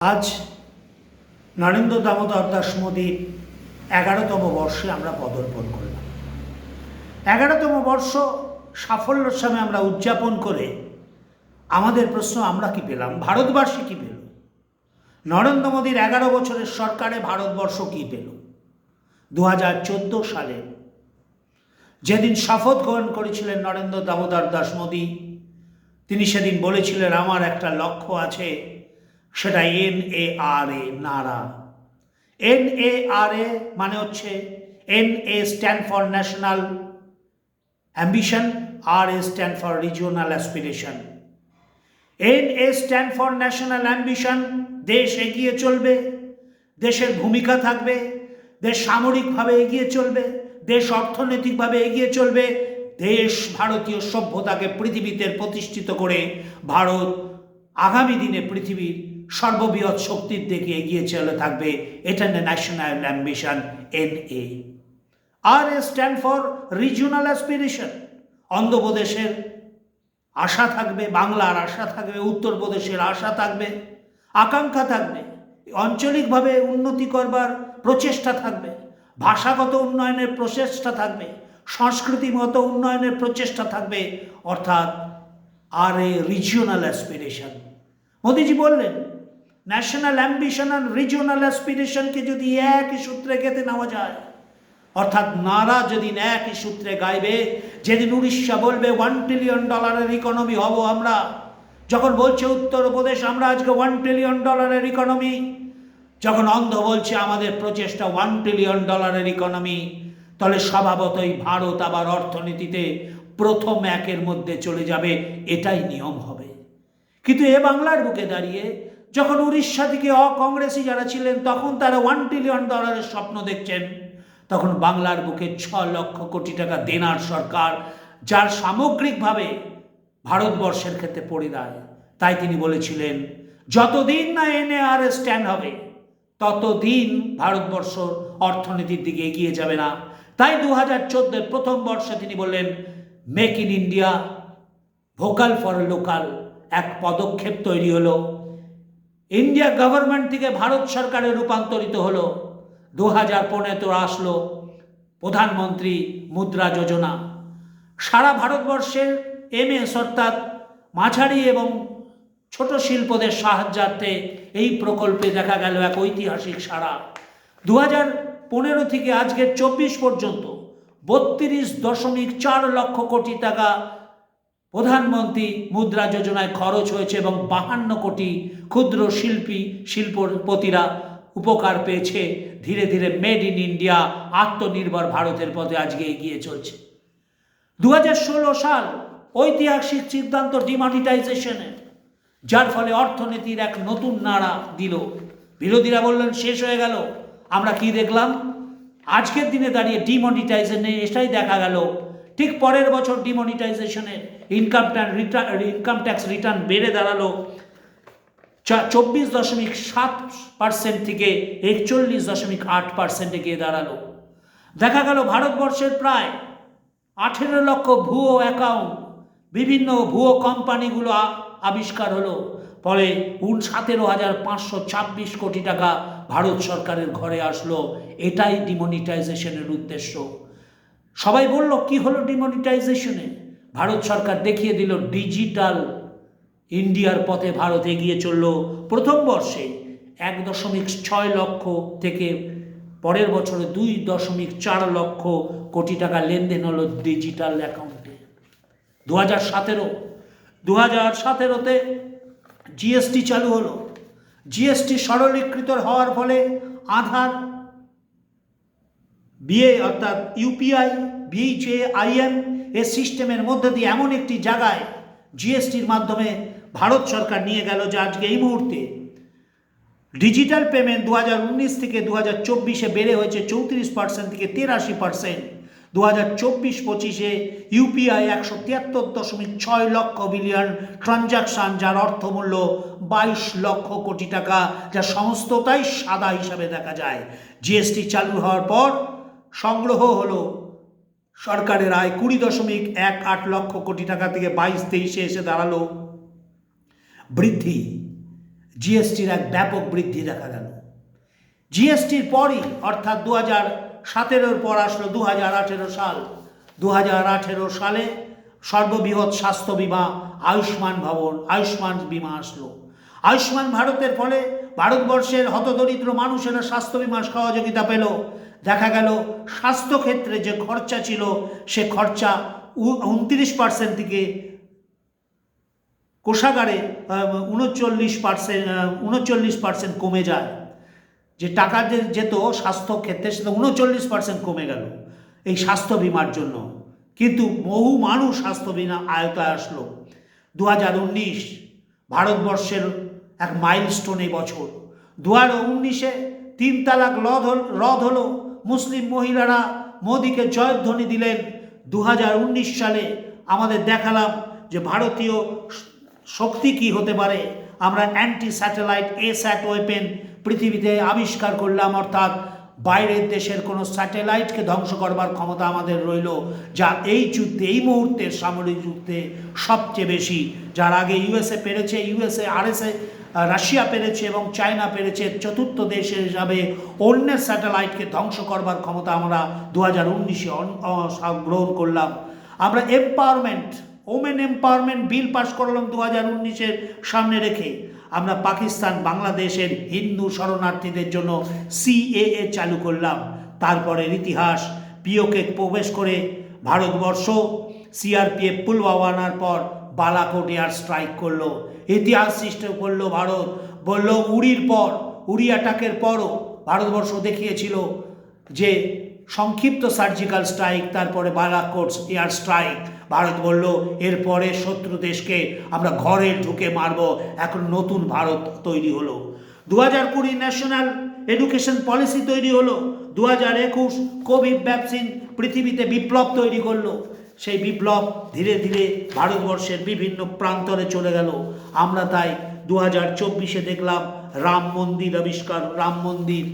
আজ নরেন্দ্র দামোদর দাস মোদীর 11তম বর্ষে আমরা পদার্পণ করলাম। 11তম বর্ষ সাফল্যের সঙ্গে আমরা উদযাপন করে আমাদের প্রশ্ন, আমরা কি পেলাম, ভারতবাসী কি পেল, নরেন্দ্র মোদীর 11 বছরের সরকারে ভারতবর্ষ কি পেল। 2014 সালে যেদিন শপথ গ্রহণ করেছিলেন নরেন্দ্র দামোদর দাস মোদী, তিনি সেদিন বলেছিলেন, আমার একটা লক্ষ্য আছে, সেটা NARA, নারা। NARA মানে হচ্ছে NA stand for national ambition, RA stand for regional aspiration. NA stand for national ambition, দেশ এগিয়ে চলবে, দেশের ভূমিকা থাকবে, দেশ সামরিকভাবে এগিয়ে চলবে, দেশ অর্থনৈতিকভাবে এগিয়ে চলবে, দেশ ভারতীয় সভ্যতাকে পৃথিবীতে প্রতিষ্ঠিত করে ভারত আগামী দিনে পৃথিবীর সর্ববৃহৎ শক্তির দিকে এগিয়ে চলে থাকবে। এটা national ambition NA। RA stand for regional aspiration, অন্ধ্রপ্রদেশের আশা থাকবে, বাংলার আশা থাকবে, উত্তরপ্রদেশের আশা থাকবে, আকাঙ্ক্ষা থাকবে, আঞ্চলিকভাবে উন্নতি করবার প্রচেষ্টা থাকবে, ভাষাগত উন্নয়নের প্রচেষ্টা থাকবে, সংস্কৃতিগত উন্নয়নের প্রচেষ্টা থাকবে, অর্থাৎ RA রিজিওনাল অ্যাসপিরেশন। মোদিজি বললেন, ন্যাশনাল অ্যাম্বিশন আর রিজিওনাল অ্যাসপিরেশনকে যদি একই সূত্রে গেঁথে নেওয়া যায়, অর্থাৎ নারা যেদিন একই সূত্রে গাইবে, যেদিন উড়িষ্যা বলবে $1 ট্রিলিয়ন ইকোনমি হব আমরা, যখন বলছে উত্তরপ্রদেশ আমরা আজকে $1 ট্রিলিয়ন ইকোনমি, যখন অন্ধ্র বলছে আমাদের প্রচেষ্টা $1 ট্রিলিয়ন ইকোনমি, তাহলে স্বভাবতই ভারত আবার অর্থনীতিতে প্রথম একের মধ্যে চলে যাবে, এটাই নিয়ম হবে। কিন্তু এ বাংলার বুকে দাঁড়িয়ে যখন উড়িষ্যা থেকে অকংগ্রেসি যারা ছিলেন তখন তারা $1 ট্রিলিয়ন স্বপ্ন দেখছেন, তখন বাংলার বুকে 6 লক্ষ কোটি টাকা দেনার সরকার, যার সামগ্রিকভাবে ভারতবর্ষের ক্ষেত্রে পরিদায়। তাই তিনি বলেছিলেন, যতদিন না NARA স্ট্যান্ড হবে ততদিন ভারতবর্ষ অর্থনীতির দিকে এগিয়ে যাবে না। তাই 2014 প্রথম বর্ষে তিনি বললেন, make in India, vocal for local এক পদক্ষেপ তৈরি হলো। ইন্ডিয়া গভর্নমেন্ট থেকে ভারত সরকারে রূপান্তরিত হলো। 2015 আসলো প্রধানমন্ত্রী মুদ্রা যোজনা। সারা ভারতবর্ষের MS অর্থাৎ মাঝারি এবং ছোট শিল্পদের সাহায্যার্থে এই প্রকল্পে দেখা গেল এক ঐতিহাসিক সাড়া। 2015 থেকে আজকের 24 পর্যন্ত 32.4 লক্ষ কোটি টাকা প্রধানমন্ত্রী মুদ্রা যোজনায় খরচ হয়েছে এবং 52 কোটি ক্ষুদ্র শিল্পপতিরা উপকার পেয়েছে। ধীরে ধীরে মেড ইন ইন্ডিয়া, আত্মনির্ভর ভারতের পথে আজকে এগিয়ে চলছে। 2016 সাল ঐতিহাসিক সিদ্ধান্ত ডিমনিটাইজেশনের, যার ফলে অর্থনীতির এক নতুন নাড়া দিল। বিরোধীরা বললেন শেষ হয়ে গেল, আমরা কি দেখলাম আজকের দিনে দাঁড়িয়ে ডিমনিটাইজেশনে এটাই দেখা গেল। ঠিক পরের বছর ডিমনিটাইজেশনের ইনকাম ট্যাক্স রিটার্ন বেড়ে দাঁড়ালো 24.7% থেকে 41.8% গিয়ে দাঁড়ালো। দেখা গেল ভারতবর্ষের প্রায় 18 লক্ষ ভুয়ো অ্যাকাউন্ট, বিভিন্ন ভুয়ো কোম্পানিগুলো আবিষ্কার হলো। ফলে 17,526 কোটি টাকা ভারত সরকারের ঘরে আসলো। এটাই ডিমনিটাইজেশনের উদ্দেশ্য। সবাই বলল কি হলো ডিমনিটাইজেশনে? ভারত সরকার দেখিয়ে দিল ডিজিটাল ইন্ডিয়ার পথে ভারত এগিয়ে চলল। প্রথম বর্ষে 1.6 লক্ষ থেকে পরের বছরে 2.4 লক্ষ কোটি টাকা লেনদেন হলো ডিজিটাল অ্যাকাউন্টে। 2017তে GST চালু হলো। GST সরলীকৃত হওয়ার ফলে আধার, BA অর্থাৎ UPI, BHIM এ সিস্টেমের মধ্যে দিয়ে এমন একটি জায়গায় GSTর মাধ্যমে ভারত সরকার নিয়ে গেল যে আজকে এই মুহূর্তে ডিজিটাল পেমেন্ট 2019 থেকে 2024 বেড়ে হয়েছে 34% থেকে 83%। 2024-25 UPI 173.6 লক্ষ বিলিয়ন ট্রানজাকশন, যার অর্থমূল্য 22 লক্ষ কোটি টাকা, যা সমস্তটাই সাদা হিসাবে দেখা যায়। GST চালু হওয়ার পর সংগ্রহ হলো সরকারের আয় 20.18 লক্ষ কোটি টাকা থেকে 22-23 এসে দাঁড়ালো বৃদ্ধি। জিএসটির এক ব্যাপক বৃদ্ধি দেখা গেল। জিএসটির পরই অর্থাৎ 2017-র পর আসলো 2018 সাল। 2018 সালে সর্ববৃহৎ স্বাস্থ্য বিমা আয়ুষ্মান বিমা আসলো। আয়ুষ্মান ভারতের ফলে ভারতবর্ষের হতদরিদ্র মানুষেরা স্বাস্থ্য বিমার সহযোগিতা পেল। দেখা গেল স্বাস্থ্যক্ষেত্রে যে খরচা ছিল সে খরচা 29% থেকে কোষাগারে 39% কমে যায়। যে টাকা যেত স্বাস্থ্য ক্ষেত্রে সেটা 39% কমে গেল এই স্বাস্থ্য বিমার জন্য। কিন্তু বহু মানুষ স্বাস্থ্য বিমা আয়তায় আসলো। 2019 ভারতবর্ষের এক মাইলস্টোন এই বছর। 2019-এ 3 তালাক রদ হলো। মুসলিম মহিলারা মোদিকে জয়ধ্বনি দিলেন। 2019 সালে আমাদের দেখালাম যে ভারতীয় শক্তি কি হতে পারে। আমরা অ্যান্টি স্যাটেলাইট এস্যাট ওয়েপেন পৃথিবীতে আবিষ্কার করলাম, অর্থাৎ বাইরের দেশের কোনো স্যাটেলাইটকে ধ্বংস করবার ক্ষমতা আমাদের রইল, যা এই যুদ্ধে, এই মুহূর্তের সামরিক যুদ্ধে সবচেয়ে বেশি। যার আগে ইউএসএ পেরেছে, রাশিয়া পেরেছে এবং চায়না পেরেছে। চতুর্থ দেশ হিসাবে অন্যের স্যাটেলাইটকে ধ্বংস করবার ক্ষমতা আমরা 2019-এ গ্রহণ করলাম। আমরা ওমেন এম্পাওয়ারমেন্ট বিল পাশ করলাম 2019-এর সামনে রেখে। আমরা পাকিস্তান বাংলাদেশের হিন্দু শরণার্থীদের জন্য সিএএ চালু করলাম। তারপরের ইতিহাস, পিওকে প্রবেশ করে ভারতবর্ষ সিআরপিএফ পুলওয়ামার পর বালাকোট এয়ার স্ট্রাইক করলো। ইতিহাস সৃষ্টি করলো ভারত। বলল উড়ি অ্যাটাকের পরও ভারতবর্ষ দেখিয়েছিল যে সংক্ষিপ্ত সার্জিক্যাল স্ট্রাইক, তারপরে বালাকোট এয়ার স্ট্রাইক। ভারত বলল এরপরে শত্রু দেশকে আমরা ঘরে ঢুকে মারব। এখন নতুন ভারত তৈরি হলো। 2020 ন্যাশনাল এডুকেশন পলিসি তৈরি হলো। 2021 কোভিড ভ্যাকসিন পৃথিবীতে বিপ্লব তৈরি করলো। সেই বিপ্লব ধীরে ধীরে ভারতবর্ষের বিভিন্ন প্রান্তরে চলে গেল। আমরা তাই 2024-এ দেখলাম রাম মন্দির আবিষ্কার, রাম মন্দির